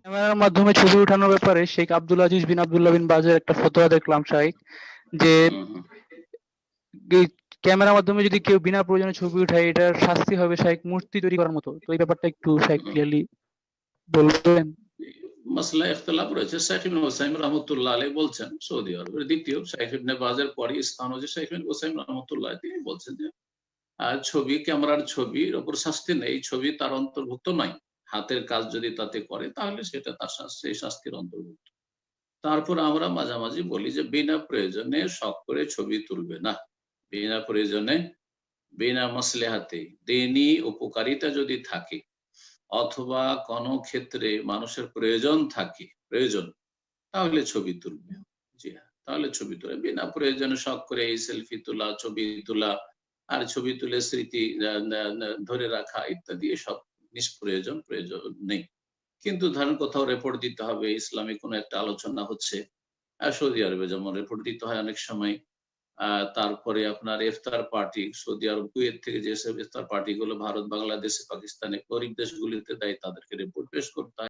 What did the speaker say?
ক্যামেরার মাধ্যমে ছবি উঠানোর ব্যাপারে শেখ আব্দুল আজিজ বিন আব্দুল্লাহ বিন বাজের একটা ফতোয়া দেখলাম শাইখ, যে হুম হুম। এই ক্যামেরার মাধ্যমে যদি কেউ বিনা প্রয়োজনে ছবি উঠায় এটার শাস্তি হবে শাইখ মূর্তি তৈরি করার মতো। তো এই ব্যাপারটা একটু শাইখ হুম। ক্লিয়ারলি বলবেন? মাসলা ইখতিলাফ রয়েছে। শাইখ ইবনে উসাইম রাহমাতুল্লাহ আলাইহি বলছেন, সৌদি আরবের দ্বিতীয় শাইখ ইবনে বাজের পরই স্থান হচ্ছে শাইখ ইবনে উসাইম রাহমাতুল্লাহ, তিনি বলছেন যে ছবি, ক্যামেরার ছবির ওপর শাস্তি নেই, ছবি তার অন্তর্ভুক্ত নয়। হাতের কাজ যদি তাতে করে তাহলে সেটা তার সেই শাস্তির অন্তর্ভুক্ত। তারপর আমরা মাঝামাঝি বলি যে বিনা প্রয়োজনে শখ করে ছবি তুলবে না। বিনা প্রয়োজনে, বিনা মাসলেহাতে, দিনই উপকারিতা যদি থাকে অথবা কোনো ক্ষেত্রে মানুষের প্রয়োজন থাকে, প্রয়োজন, তাহলে ছবি তুলবে। জি হ্যাঁ, তাহলে ছবি তুলে। বিনা প্রয়োজনে শখ করে এই সেলফি তোলা, ছবি তোলা, আর ছবি তুলে স্মৃতি ধরে রাখা ইত্যাদি, এসব নিষ্প্রয়োজন, প্রয়োজন নেই। কিন্তু ধরেন কোথাও রিপোর্ট দিতে হবে, ইসলামিক কোনো একটা আলোচনা হচ্ছে, সৌদি আরবে যেমন রিপোর্ট দিতে হয় অনেক সময়। তারপরে আপনার ইফতার পার্টি, সৌদি আরব, কুয়েত থেকে যেসব ইফতার পার্টি গুলো ভারত, বাংলাদেশে, পাকিস্তানে, গরিব দেশগুলিতে দেয়, তাদেরকে রিপোর্ট পেশ করতে হয়।